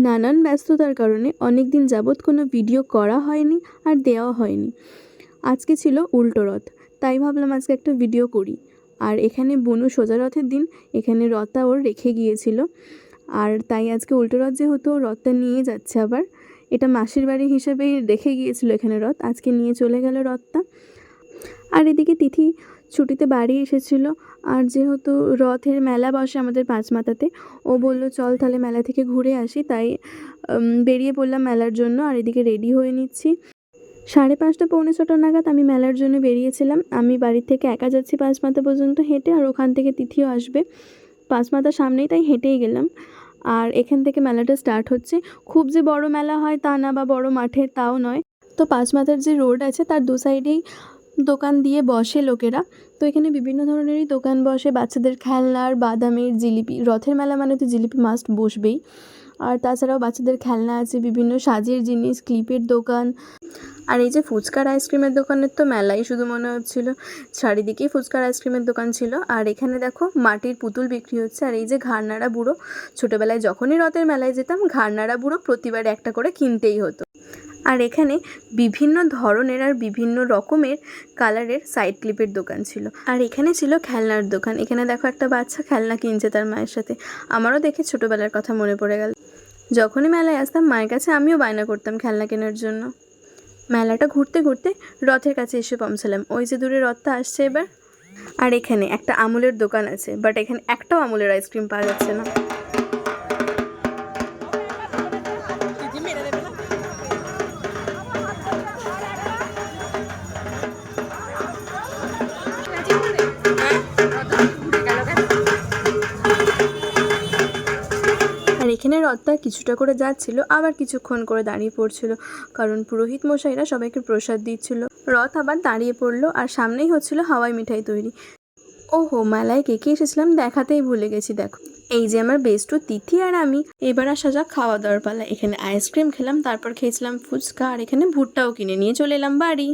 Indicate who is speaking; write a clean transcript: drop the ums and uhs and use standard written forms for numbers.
Speaker 1: নানান ব্যস্ততার কারণে অনেক দিন যাবৎ কোনো ভিডিও করা হয়নি আর দেওয়া হয়নি। আজকে ছিল উল্টো রথ, তাই ভাবলাম আজকে একটা ভিডিও করি। আর এখানে বনু সোজা রথের দিন এখানে রথটা ওর রেখে গিয়েছিল, আর তাই আজকে উল্টো রথ যেহেতু রথটা নিয়ে যাচ্ছে আবার। এটা মাসির বাড়ি হিসেবেই রেখে গিয়েছিল এখানে রথ, আজকে নিয়ে চলে গেল রথটা। আর এদিকে তিথি ছুটিতে বাড়ি এসেছিল, আর যেহেতু রথের মেলা বসে আমাদের পাঁচমাথাতে, ও বলল চল তাহলে মেলা থেকে ঘুরে আসি, তাই বেরিয়ে পড়লাম মেলার জন্য। আর এদিকে রেডি হয়ে নিচ্ছি। 5:30 পৌনে 6টা নাগাদ আমি মেলার জন্য বেরিয়েছিলাম। আমি বাড়ির থেকে একা যাচ্ছি পাঁচমাথা পর্যন্ত হেঁটে, আর ওখান থেকে তিথিও আসবে পাঁচমাথার সামনেই, তাই হেঁটেই গেলাম। আর এখান থেকে মেলাটা স্টার্ট হচ্ছে। খুব যে বড় মেলা হয় তা না, বা বড় মাঠের তাও নয়। তো পাঁচমাথার যে রোড আছে তার দু সাইডেই দোকান দিয়ে বসে লোকেরা। তো এখানে বিভিন্ন ধরনেরই দোকান বসে, বাচ্চাদের খেলনার, বাদামের, জিলিপি। রথের মেলা মানে তো জিলিপি মাস্ট বসবেই। আর তাছাড়াও বাচ্চাদের খেলনা আছে, বিভিন্ন সাজের জিনিস, ক্লিপের দোকান। আর এই যে ফুচকার আইসক্রিমের দোকানের তো মেলাই শুধু মনে হচ্ছিল, চারিদিকেই ফুচকার আইসক্রিমের দোকান ছিল। আর এখানে দেখো মাটির পুতুল বিক্রি হচ্ছে। আর এই যে ঘাড়নাড়া বুড়ো, ছোটোবেলায় যখনই রথের মেলায় যেতাম ঘাড়নাড়া বুড়ো প্রতিবার একটা করে কিনতেই হতো। আর এখানে বিভিন্ন ধরনের আর বিভিন্ন রকমের কালারের সাইড ক্লিপের দোকান ছিল। আর এখানে ছিল খেলনার দোকান। এখানে দেখো একটা বাচ্চা খেলনা কিনছে তার মায়ের সাথে। আমারও দেখে ছোটোবেলার কথা মনে পড়ে গেল। যখনই মেলায় আসতাম মায়ের কাছে আমিও বায়না করতাম খেলনা কেনার জন্য। মেলাটা ঘুরতে ঘুরতে রথের কাছে এসে পৌঁছালাম। ওই যে দূরে রথটা আসছে এবার। আর এখানে একটা আমুলের দোকান আছে, বাট এখানে একটাও আমুলের আইসক্রিম পাওয়া যাচ্ছে না। আর এখানে রথটা কিছুটা করে যাচ্ছিল, আবার কিছুক্ষণ করে দাঁড়িয়ে পড়ছিল, কারণ পুরোহিত মশাইরা সবাইকে প্রসাদ দিচ্ছিল। রথ আবার দাঁড়িয়ে পড়লো, আর সামনেই হচ্ছিল হাওয়াই মিঠাই তৈরি। ওহো, মেলায় কে কে এসেছিলাম দেখাতেই ভুলে গেছি। দেখো এই যে আমার বেস্টু তিথি আর আমি। এবার আসা যাক খাওয়া দাওয়ার পালা। এখানে আইসক্রিম খেলাম, তারপর খেয়েছিলাম ফুচকা, আর এখানে ভুট্টাও কিনে নিয়ে চলে এলাম বাড়ি।